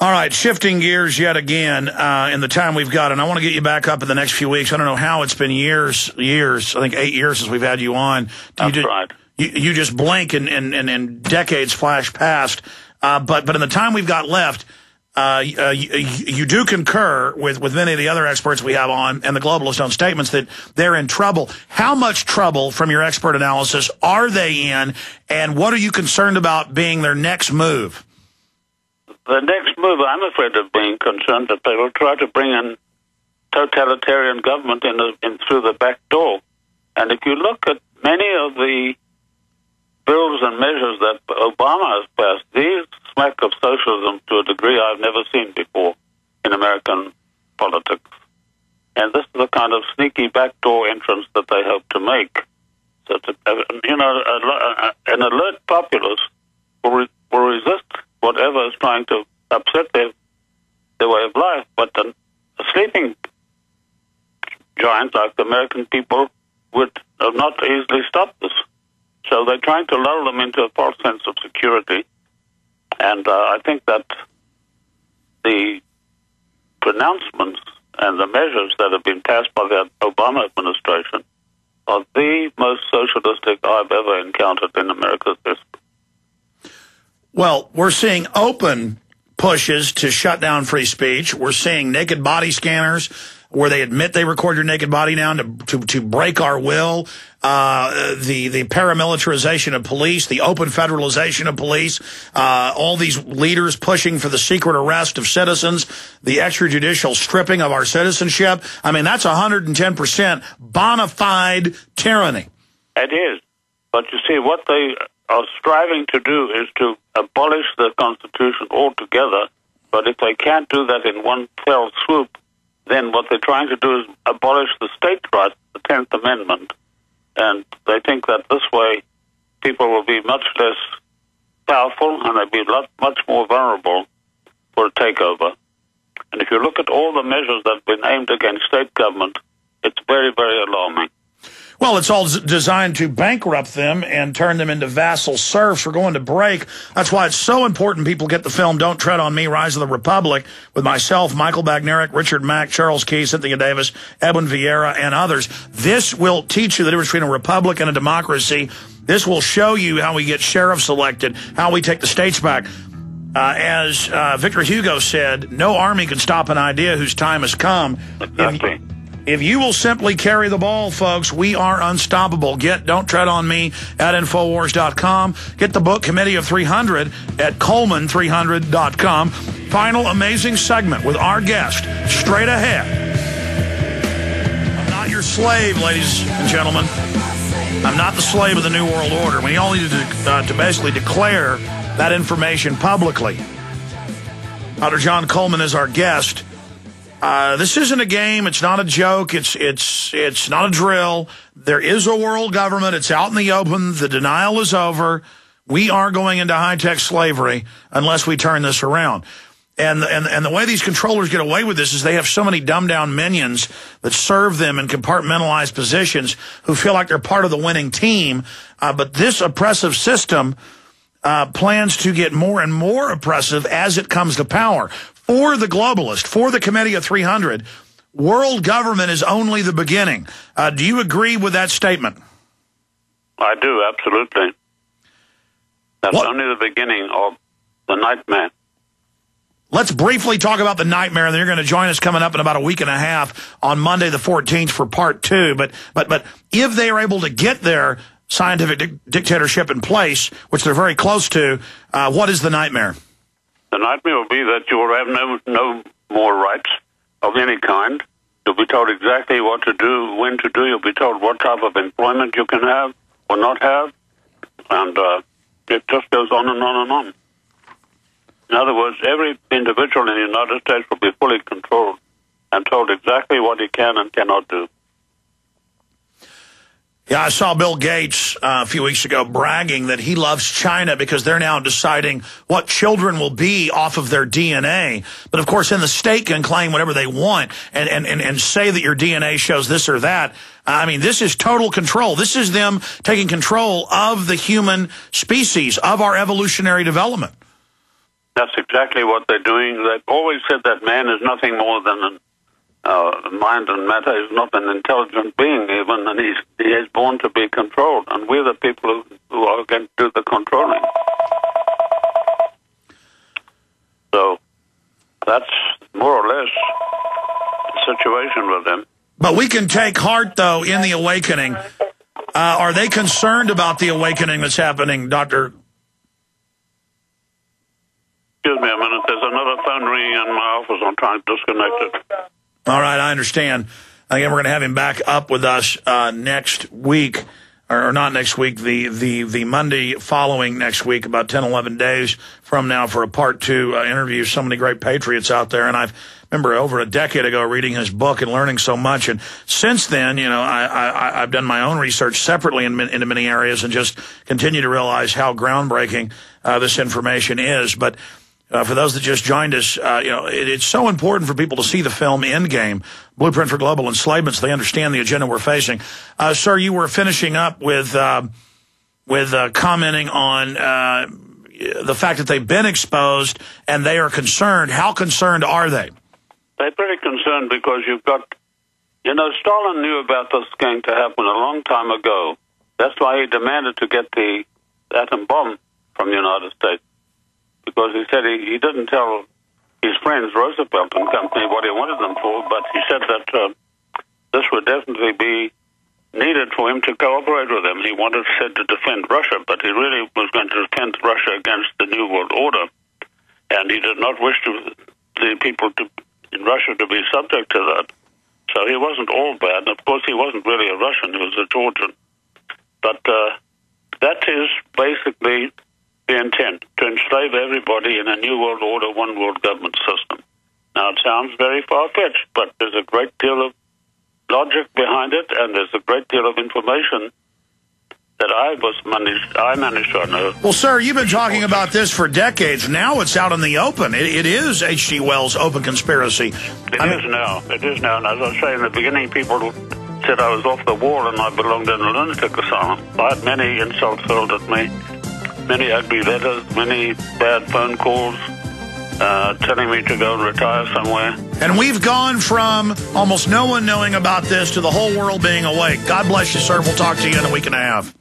All right, shifting gears yet again in the time we've got, and I want to get you back up in the next few weeks. I don't know how it's been years, I think 8 years since we've had you on. That's right. You just blink and decades flash past. But in the time we've got left, you do concur with many of the other experts we have on and the globalist own statements that they're in trouble. How much trouble, from your expert analysis, are they in, and what are you concerned about being their next move? The next move, I'm afraid of being concerned that they will try to bring in totalitarian government in through the back door. And if you look at many of the bills and measures that Obama has passed, these smack of socialism to a degree I've never seen before in American politics. And this is the kind of sneaky backdoor entrance that they hope to make. So, an alert populace will resist whatever is trying to upset their way of life. But a sleeping giant like the American people would not easily stop this. So they're trying to lull them into a false sense of security. And I think that the pronouncements and the measures that have been passed by the Obama administration are the most socialistic I've ever encountered in America's history. Well, we're seeing open pushes to shut down free speech. We're seeing naked body scanners where they admit they record your naked body now to break our will. The paramilitarization of police, the open federalization of police, all these leaders pushing for the secret arrest of citizens, the extrajudicial stripping of our citizenship. I mean, that's 110% bona fide tyranny. It is. But you see, what they are striving to do is to abolish the Constitution altogether. But if they can't do that in one fell swoop, then what they're trying to do is abolish the states' rights, the 10th Amendment. And they think that this way people will be much less powerful and they'll be much more vulnerable for a takeover. And if you look at all the measures that have been aimed against state government, it's very, very alarming. Well, it's all designed to bankrupt them and turn them into vassal serfs. We're going to break. That's why it's so important people get the film Don't Tread on Me, Rise of the Republic, with myself, Michael Bagnerick, Richard Mack, Charles Key, Cynthia Davis, Edwin Vieira, and others. This will teach you the difference between a republic and a democracy. This will show you how we get sheriffs elected, how we take the states back. As Victor Hugo said, no army can stop an idea whose time has come. Exactly. If you will simply carry the ball, folks, we are unstoppable. Get Don't Tread on Me at Infowars.com. Get the book Committee of 300 at Coleman300.com. Final amazing segment with our guest straight ahead. I'm not your slave, ladies and gentlemen. I'm not the slave of the New World Order. We all need to basically declare that information publicly. Dr. John Coleman is our guest. This isn't a game. It's not a joke. It's not a drill. There is a world government. It's out in the open. The denial is over. We are going into high-tech slavery unless we turn this around. And the way these controllers get away with this is they have so many dumbed-down minions that serve them in compartmentalized positions who feel like they're part of the winning team. But this oppressive system plans to get more and more oppressive as it comes to power. For the globalist, for the Committee of 300, world government is only the beginning. Do you agree with that statement? I do, absolutely. That's only the beginning of the nightmare. Let's briefly talk about the nightmare, and then you're going to join us coming up in about a week and a half on Monday the 14th for part 2. But if they are able to get their scientific dictatorship in place, which they're very close to, what is the nightmare? The nightmare will be that you will have no more rights of any kind. You'll be told exactly what to do, when to do. You'll be told what type of employment you can have or not have. And it just goes on and on and on. In other words, every individual in the United States will be fully controlled and told exactly what he can and cannot do. Yeah, I saw Bill Gates a few weeks ago bragging that he loves China because they're now deciding what children will be off of their DNA. But, of course, then the state can claim whatever they want and say that your DNA shows this or that. I mean, this is total control. This is them taking control of the human species, of our evolutionary development. That's exactly what they're doing. They've always said that man is nothing more than mind and matter. He's not an intelligent being even, and he is born to be controlled. And we're the people who are going to do the controlling. So that's more or less the situation with them. But we can take heart, though, in the awakening. Are they concerned about the awakening that's happening, Dr.? Excuse me a minute. There's another phone ringing in my office. I'm trying to disconnect it. All right, I understand. Again, we're going to have him back up with us next week, or not next week, the Monday following next week, about 10, 11 days from now, for a part 2 interview. So many great patriots out there, and I remember over a decade ago reading his book and learning so much. And since then, you know, I've done my own research separately into many areas and just continue to realize how groundbreaking this information is. But for those that just joined us, you know, it's so important for people to see the film Endgame, Blueprint for Global Enslavement, so they understand the agenda we're facing. Sir, you were finishing up with commenting on the fact that they've been exposed and they are concerned. How concerned are they? They're pretty concerned because you've got, you know, Stalin knew about this going to happen a long time ago. That's why he demanded to get the atom bomb from the United States. Because he said he didn't tell his friends, Roosevelt and company, what he wanted them for, but he said that this would definitely be needed for him to cooperate with them. He said to defend Russia, but he really was going to defend Russia against the New World Order, and he did not wish the people in Russia to be subject to that. So he wasn't all bad, and of course he wasn't really a Russian, he was a Georgian. But that is basically the intent, to enslave everybody in a new world order, one world government system. Now, it sounds very far-fetched, but there's a great deal of logic behind it, and there's a great deal of information that I managed to unearth. Well, sir, you've been talking about this for decades. Now it's out in the open. It is H.G. Wells' open conspiracy. It is now. And as I say in the beginning, people said I was off the wall and I belonged in a lunatic asylum. I had many insults hurled at me. Many ugly letters, many bad phone calls, telling me to go and retire somewhere. And we've gone from almost no one knowing about this to the whole world being awake. God bless you, sir. We'll talk to you in a week and a half.